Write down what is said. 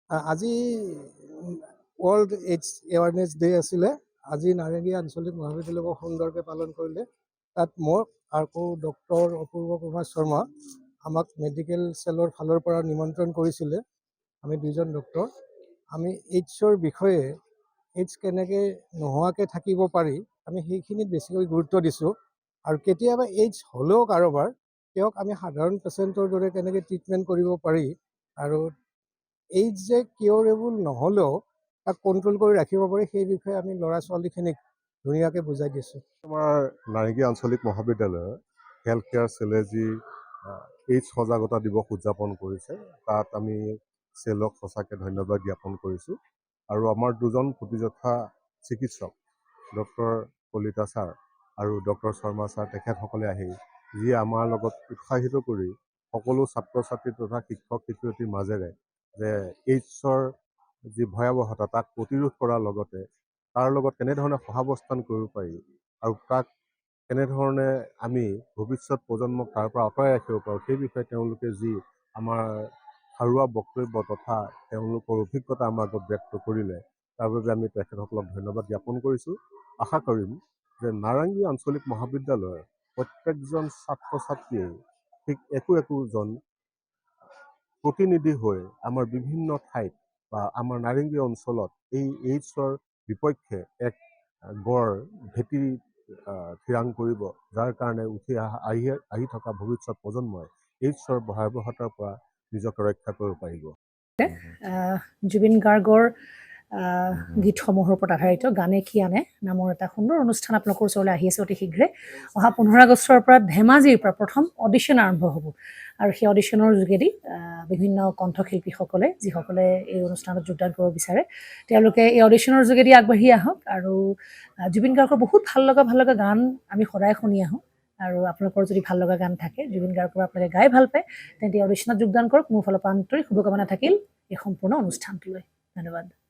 আজি world AIDS awareness day আছিলে। আজি নাৰেঙ্গী আঞ্চলিক মহাবিদ্যালয় বৰ সুন্দৰকৈ পালন কৰিলে। তাত মোক আৰু ডক্টৰ অপূৰ্ব কুমাৰ শৰ্মা আমাক মেডিকেল চেলৰ ফালৰ পৰা নিমন্ত্ৰণ কৰিছিলে। আমি দুজন ডক্টৰ, আমি এইডছৰ বিষয়ে এইডছ কেনেকৈ নোহোৱাকৈ থাকিব পাৰি আমি সেইখিনিত বেছিকৈ গুৰুত্ব দিছোঁ। আৰু কেতিয়াবা এইডছ হ'লেও কাৰোবাৰ তেওঁক আমি সাধাৰণ পেচেণ্টৰ দৰে কেনেকৈ ট্ৰিটমেণ্ট কৰিব পাৰি আৰু এইডছ যে কিয়ৰেবল নহ'লেও তাক কণ্ট্ৰল কৰি ৰাখিব পাৰি সেই বিষয়ে আমি ল'ৰা ছোৱালীখিনিক ধুনীয়াকৈ বুজাই দিছোঁ। আমাৰ নাৰেঙ্গী আঞ্চলিক মহাবিদ্যালয়ৰ হেল্থ কেয়াৰ চেলে যি এইডছ সজাগতা দিৱস উদযাপন কৰিছে তাত আমি চেলক সঁচাকৈ ধন্যবাদ জ্ঞাপন কৰিছোঁ। আৰু আমাৰ দুজন প্ৰতিযথা চিকিৎসক ডক্টৰ কলিতা ছাৰ আৰু ডক্টৰ শৰ্মা ছাৰ তেখেতসকলে আহি যি আমাৰ লগত উৎসাহিত কৰি সকলো ছাত্ৰ ছাত্ৰী তথা শিক্ষক শিক্ষয়িত্ৰীৰ মাজেৰে যে এইডছৰ যি ভয়াৱহতা তাক প্ৰতিৰোধ কৰাৰ লগতে তাৰ লগত কেনেধৰণে সহাৱস্থান কৰিব পাৰি আৰু তাক কেনেধৰণে আমি ভৱিষ্যত প্ৰজন্মক তাৰ পৰা আঁতৰাই ৰাখিব পাৰোঁ সেই বিষয়ে তেওঁলোকে যি আমাৰ সাৰুৱা বক্তব্য তথা তেওঁলোকৰ অভিজ্ঞতা আমাৰ আগত ব্যক্ত কৰিলে তাৰ বাবে আমি তেখেতসকলক ধন্যবাদ জ্ঞাপন কৰিছোঁ। আশা কৰিম যে নাৰেঙ্গী আঞ্চলিক মহাবিদ্যালয়ৰ প্ৰত্যেকজন ছাত্ৰ ছাত্ৰীয়ে ঠিক একোজন প্ৰতিনিধি হৈ আমাৰ বিভিন্ন ঠাইত বা আমাৰ নাৰেঙ্গী অঞ্চলত এই এইডছৰ বিপক্ষে এক গড় ভেটি থিৰাং কৰিব, যাৰ কাৰণে উঠি আহি থকা ভৱিষ্যত প্ৰজন্মই এইডছৰ ভয়াৱহতাৰ পৰা নিজকে ৰক্ষা কৰিব পাৰিব। জুবিন গাৰ্গৰ গীতসমূহৰ ওপৰত আধাৰিত গানে কি আনে নামৰ এটা সুন্দৰ অনুষ্ঠান আপোনালোকৰ ওচৰলৈ আহি আছে অতি শীঘ্ৰে। অহা 15 আগষ্টৰ পৰা ধেমাজিৰ পৰা প্ৰথম অডিশ্যন আৰম্ভ হ'ব আৰু সেই অডিশ্যনৰ যোগেদি বিভিন্ন কণ্ঠশিল্পীসকলে যিসকলে এই অনুষ্ঠানত যোগদান কৰিব বিচাৰে তেওঁলোকে এই অডিশ্যনৰ যোগেদি আগবাঢ়ি আহক আৰু জুবিন গাৰ্গৰ বহুত ভাল লগা গান আমি সদায় শুনি আহোঁ। আৰু আপোনালোকৰ যদি ভাল লগা গান থাকে জুবিন গাৰ্গৰ আপোনালোকে গাই ভাল পায় তেন্তে অডিশ্যনত যোগদান কৰক। মোৰ ফালৰ পৰা আন্তৰিক শুভকামনা থাকিল এই সম্পূৰ্ণ অনুষ্ঠানটোলৈ। ধন্যবাদ।